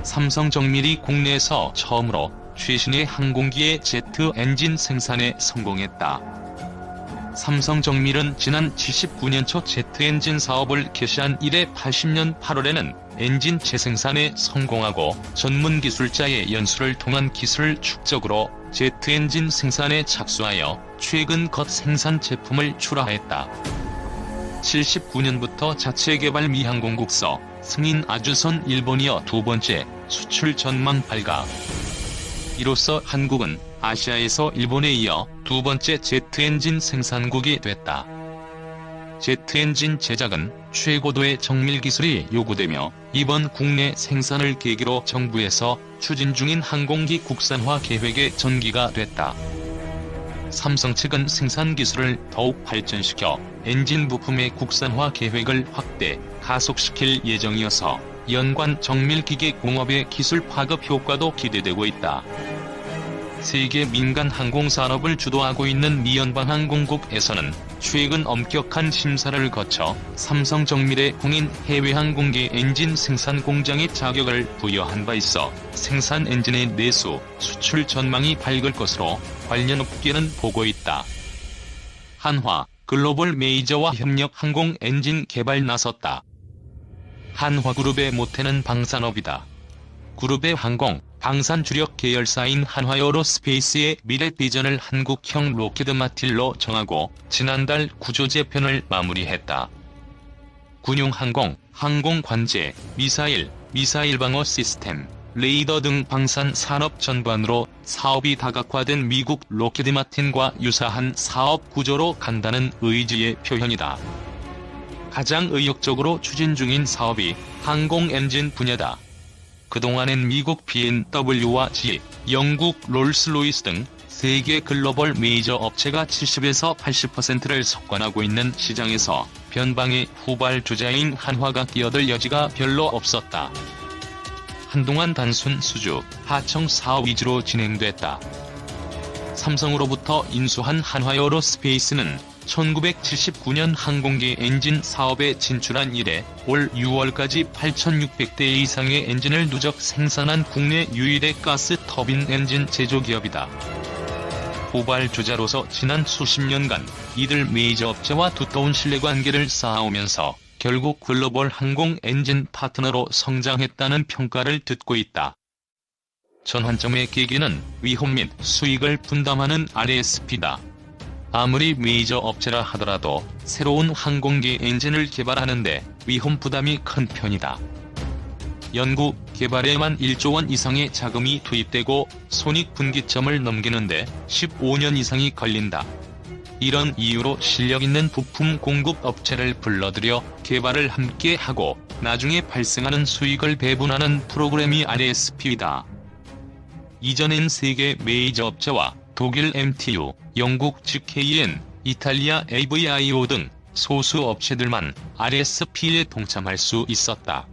삼성정밀이 국내에서 처음으로 최신의 항공기의 제트 엔진 생산에 성공했다. 삼성정밀은 지난 79년 초 제트 엔진 사업을 개시한 이래 80년 8월에는 엔진 재생산에 성공하고 전문 기술자의 연수를 통한 기술 축적으로 제트 엔진 생산에 착수하여 최근 것 생산 제품을 출하했다. 79년부터 자체 개발 미항공국서 승인 아주선 일본이어 두 번째 수출 전망 발가. 이로써 한국은 아시아에서 일본에 이어 두 번째 제트 엔진 생산국이 됐다. 제트 엔진 제작은 최고도의 정밀 기술이 요구되며 이번 국내 생산을 계기로 정부에서 추진 중인 항공기 국산화 계획의 전기가 됐다. 삼성 측은 생산 기술을 더욱 발전시켜 엔진 부품의 국산화 계획을 확대, 가속시킬 예정이어서 연관 정밀기계 공업의 기술 파급 효과도 기대되고 있다. 세계 민간 항공산업을 주도하고 있는 미연방항공국에서는 최근 엄격한 심사를 거쳐 삼성정밀의 공인 해외항공기 엔진 생산 공장의 자격을 부여한 바 있어 생산 엔진의 내수, 수출 전망이 밝을 것으로 관련 업계는 보고 있다. 한화, 글로벌 메이저와 협력 항공 엔진 개발 나섰다. 한화그룹의 모태는 방산업이다. 그룹의 항공, 방산 주력 계열사인 한화에어로스페이스의 미래 비전을 한국형 로키드 마틴로 정하고 지난달 구조재편을 마무리했다. 군용항공, 항공관제, 미사일, 미사일 방어 시스템, 레이더 등 방산 산업 전반으로 사업이 다각화된 미국 로키드 마틴과 유사한 사업 구조로 간다는 의지의 표현이다. 가장 의욕적으로 추진 중인 사업이 항공 엔진 분야다. 그동안엔 미국 BMW와 GE, 영국 롤스로이스 등 세계 글로벌 메이저 업체가 70에서 80%를 석권하고 있는 시장에서 변방의 후발주자인 한화가 끼어들 여지가 별로 없었다. 한동안 단순 수주, 하청 사업 위주로 진행됐다. 삼성으로부터 인수한 한화에어로스페이스는 1979년 항공기 엔진 사업에 진출한 이래 올 6월까지 8,600대 이상의 엔진을 누적 생산한 국내 유일의 가스 터빈 엔진 제조기업이다. 후발주자로서 지난 수십 년간 이들 메이저 업체와 두터운 신뢰관계를 쌓아오면서 결국 글로벌 항공 엔진 파트너로 성장했다는 평가를 듣고 있다. 전환점의 계기는 위험 및 수익을 분담하는 RSP다. 아무리 메이저 업체라 하더라도 새로운 항공기 엔진을 개발하는데 위험 부담이 큰 편이다. 연구, 개발에만 1조 원 이상의 자금이 투입되고 손익분기점을 넘기는데 15년 이상이 걸린다. 이런 이유로 실력 있는 부품 공급 업체를 불러들여 개발을 함께 하고 나중에 발생하는 수익을 배분하는 프로그램이 RSP이다. 이전엔 세계 메이저 업체와 독일 MTU, 영국 GKN, 이탈리아 AVIO 등 소수 업체들만 RSP에 동참할 수 있었다.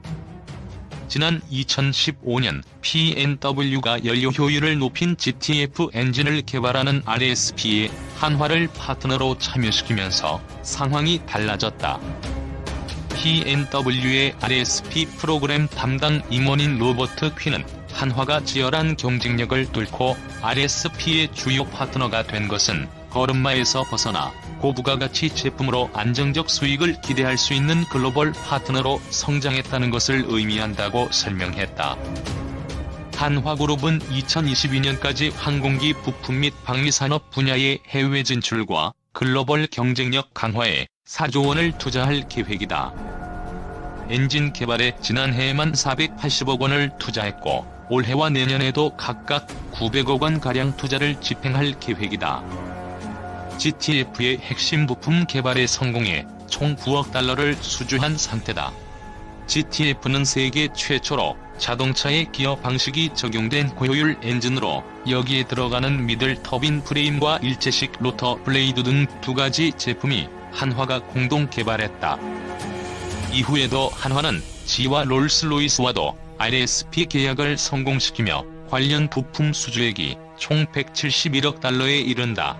지난 2015년 PNW가 연료 효율을 높인 GTF 엔진을 개발하는 RSP에 한화를 파트너로 참여시키면서 상황이 달라졌다. PNW의 RSP 프로그램 담당 임원인 로버트 퀴는 한화가 치열한 경쟁력을 뚫고 RSP의 주요 파트너가 된 것은 걸음마에서 벗어나 고부가가치 제품으로 안정적 수익을 기대할 수 있는 글로벌 파트너로 성장했다는 것을 의미한다고 설명했다. 한화그룹은 2022년까지 항공기 부품 및 방위산업 분야의 해외 진출과 글로벌 경쟁력 강화에 4조 원을 투자할 계획이다. 엔진 개발에 지난해에만 480억 원을 투자했고 올해와 내년에도 각각 900억 원가량 투자를 집행할 계획이다. GTF의 핵심 부품 개발에 성공해 총 9억 달러를 수주한 상태다. GTF는 세계 최초로 자동차의 기어 방식이 적용된 고효율 엔진으로 여기에 들어가는 미들 터빈 프레임과 일체식 로터 블레이드 등 두 가지 제품이 한화가 공동 개발했다. 이후에도 한화는 GE와 롤스로이스와도 RSP 계약을 성공시키며 관련 부품 수주액이 총 171억 달러에 이른다.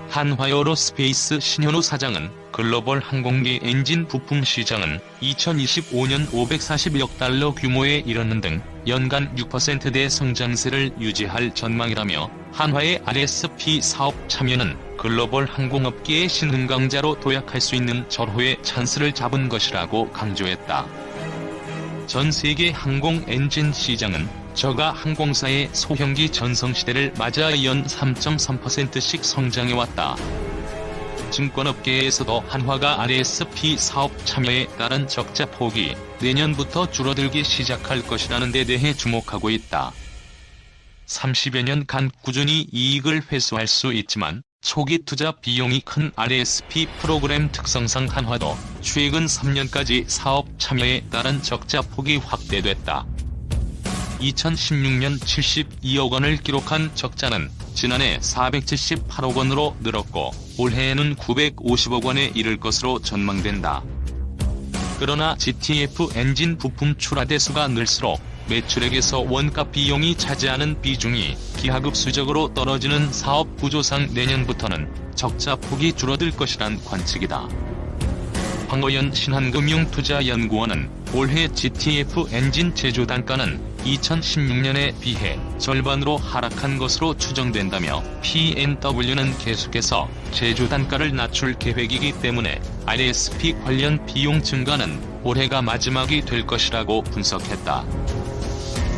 한화에어로스페이스 신현우 사장은 글로벌 항공기 엔진 부품 시장은 2025년 541억 달러 규모에 이르는 등 연간 6%대 성장세를 유지할 전망이라며 한화의 RSP 사업 참여는 글로벌 항공업계의 신흥강자로 도약할 수 있는 절호의 찬스를 잡은 것이라고 강조했다. 전 세계 항공 엔진 시장은 저가 항공사의 소형기 전성시대를 맞아 연 3.3%씩 성장해왔다. 증권업계에서도 한화가 RSP 사업 참여에 따른 적자 폭이 내년부터 줄어들기 시작할 것이라는 데 대해 주목하고 있다. 30여 년간 꾸준히 이익을 회수할 수 있지만 초기 투자 비용이 큰 RSP 프로그램 특성상 한화도 최근 3년까지 사업 참여에 따른 적자 폭이 확대됐다. 2016년 72억 원을 기록한 적자는 지난해 478억 원으로 늘었고 올해에는 950억 원에 이를 것으로 전망된다. 그러나 GTF 엔진 부품 출하 대수가 늘수록 매출액에서 원가 비용이 차지하는 비중이 기하급수적으로 떨어지는 사업 구조상 내년부터는 적자 폭이 줄어들 것이란 관측이다. 황어연 신한금융투자연구원은 올해 GTF 엔진 제조 단가는 2016년에 비해 절반으로 하락한 것으로 추정된다며 PNW는 계속해서 제조 단가를 낮출 계획이기 때문에 RSP 관련 비용 증가는 올해가 마지막이 될 것이라고 분석했다.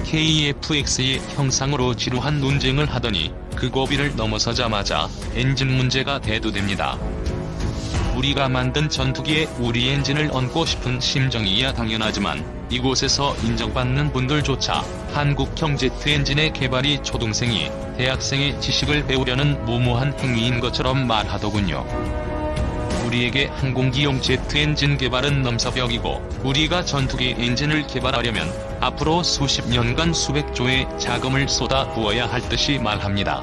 KFX의 형상으로 지루한 논쟁을 하더니 그 고비를 넘어서자마자 엔진 문제가 대두됩니다. 우리가 만든 전투기에 우리 엔진을 얹고 싶은 심정이야 당연하지만 이곳에서 인정받는 분들조차 한국형 제트 엔진의 개발이 초등생이 대학생의 지식을 배우려는 무모한 행위인 것처럼 말하더군요. 우리에게 항공기용 제트 엔진 개발은 넘사벽이고 우리가 전투기 엔진을 개발하려면 앞으로 수십 년간 수백조의 자금을 쏟아 부어야 할 듯이 말합니다.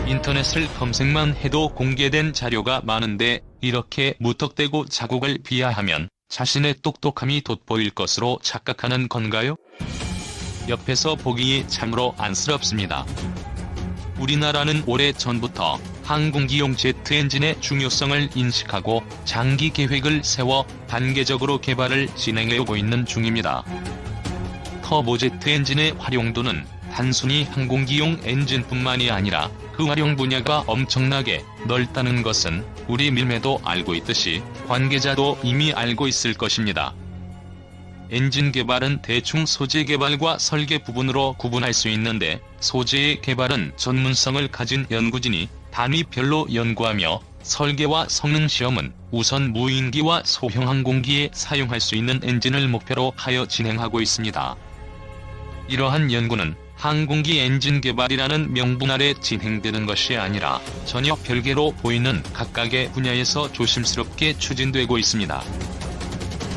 인터넷을 검색만 해도 공개된 자료가 많은데 이렇게 무턱대고 자국을 비하하면 자신의 똑똑함이 돋보일 것으로 착각하는 건가요? 옆에서 보기에 참으로 안쓰럽습니다. 우리나라는 오래전부터 항공기용 제트 엔진의 중요성을 인식하고 장기 계획을 세워 단계적으로 개발을 진행해오고 있는 중입니다. 터보제트 엔진의 활용도는 단순히 항공기용 엔진뿐만이 아니라 그 활용 분야가 엄청나게 넓다는 것은 우리 밀매도 알고 있듯이 관계자도 이미 알고 있을 것입니다. 엔진 개발은 대충 소재 개발과 설계 부분으로 구분할 수 있는데 소재의 개발은 전문성을 가진 연구진이 단위별로 연구하며 설계와 성능 시험은 우선 무인기와 소형 항공기에 사용할 수 있는 엔진을 목표로 하여 진행하고 있습니다. 이러한 연구는 항공기 엔진 개발이라는 명분 아래 진행되는 것이 아니라 전혀 별개로 보이는 각각의 분야에서 조심스럽게 추진되고 있습니다.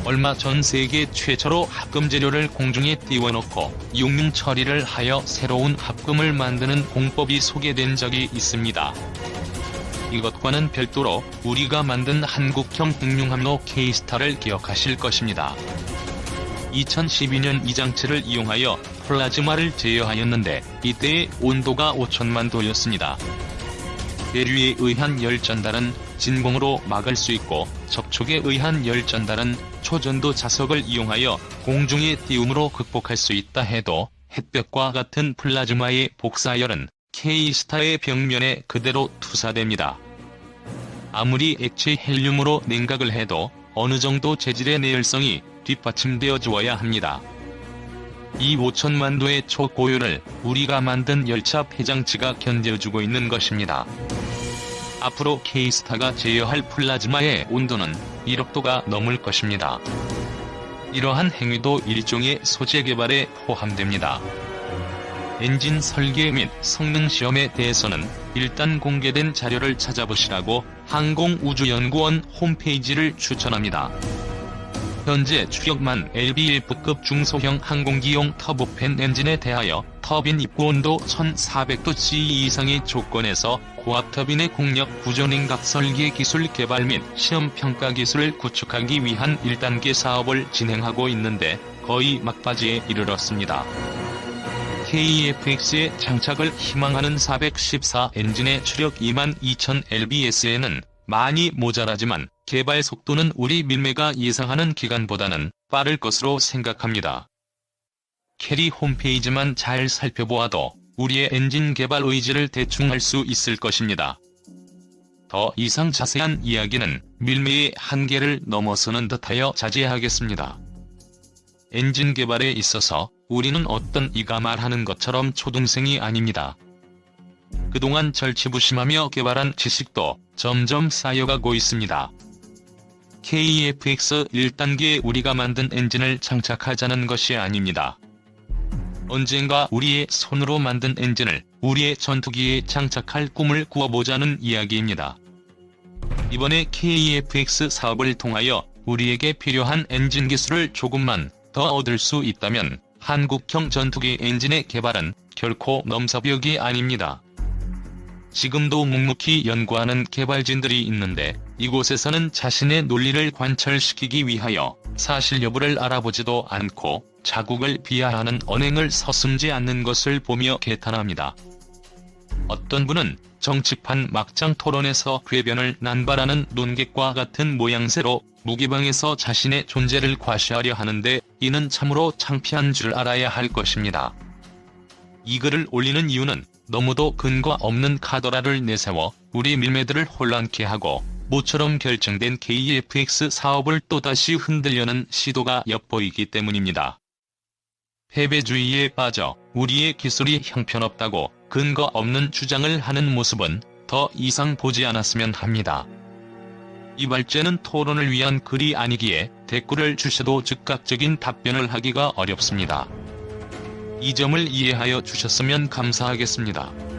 얼마 전 세계 최초로 합금 재료를 공중에 띄워놓고 용융 처리를 하여 새로운 합금을 만드는 공법이 소개된 적이 있습니다. 이것과는 별도로 우리가 만든 한국형 핵융합로 K-스타를 기억하실 것입니다. 2012년 이 장치를 이용하여 플라즈마를 제어하였는데 이때의 온도가 5천만 도였습니다. 대류에 의한 열전달은 진공으로 막을 수 있고 접촉에 의한 열전달은 초전도 자석을 이용하여 공중에 띄움으로 극복할 수 있다 해도 햇볕과 같은 플라즈마의 복사열은 K-스타의 벽면에 그대로 투사됩니다. 아무리 액체 헬륨으로 냉각을 해도 어느 정도 재질의 내열성이 뒷받침되어 주어야 합니다. 이 5천만 도의 초고열을 우리가 만든 열차 폐장치가 견뎌주고 있는 것입니다. 앞으로 K-스타가 제어할 플라즈마의 온도는 1억 도가 넘을 것입니다. 이러한 행위도 일종의 소재 개발에 포함됩니다. 엔진 설계 및 성능 시험에 대해서는 일단 공개된 자료를 찾아보시라고 항공우주연구원 홈페이지를 추천합니다. 현재 추격만 LBF급 중소형 항공기용 터보팬 엔진에 대하여 터빈 입구 온도 1400도C 이상의 조건에서 고압 터빈의 공력 구조냉각 설계 기술 개발 및 시험 평가 기술을 구축하기 위한 1단계 사업을 진행하고 있는데 거의 막바지에 이르렀습니다. KFX에 장착을 희망하는 414 엔진의 추력 22,000lbs에는 많이 모자라지만 개발 속도는 우리 밀매가 예상하는 기간보다는 빠를 것으로 생각합니다. 캐리 홈페이지만 잘 살펴보아도 우리의 엔진 개발 의지를 대충 알 수 있을 것입니다. 더 이상 자세한 이야기는 밀매의 한계를 넘어서는 듯하여 자제하겠습니다. 엔진 개발에 있어서 우리는 어떤 이가 말하는 것처럼 초등생이 아닙니다. 그동안 절치부심하며 개발한 지식도 점점 쌓여가고 있습니다. KEFX 1단계에 우리가 만든 엔진을 장착하자는 것이 아닙니다. 언젠가 우리의 손으로 만든 엔진을 우리의 전투기에 장착할 꿈을 꾸어보자는 이야기입니다. 이번에 KEFX 사업을 통하여 우리에게 필요한 엔진 기술을 조금만 더 얻을 수 있다면 한국형 전투기 엔진의 개발은 결코 넘사벽이 아닙니다. 지금도 묵묵히 연구하는 개발진들이 있는데 이곳에서는 자신의 논리를 관철시키기 위하여 사실 여부를 알아보지도 않고 자국을 비하하는 언행을 서슴지 않는 것을 보며 개탄합니다. 어떤 분은 정치판 막장 토론에서 궤변을 난발하는 논객과 같은 모양새로 무기방에서 자신의 존재를 과시하려 하는데 이는 참으로 창피한 줄 알아야 할 것입니다. 이 글을 올리는 이유는 너무도 근거 없는 카더라를 내세워 우리 밀매들을 혼란케 하고 모처럼 결정된 KEFX 사업을 또다시 흔들려는 시도가 엿보이기 때문입니다. 패배주의에 빠져 우리의 기술이 형편없다고 근거 없는 주장을 하는 모습은 더 이상 보지 않았으면 합니다. 이 발제는 토론을 위한 글이 아니기에 댓글을 주셔도 즉각적인 답변을 하기가 어렵습니다. 이 점을 이해하여 주셨으면 감사하겠습니다.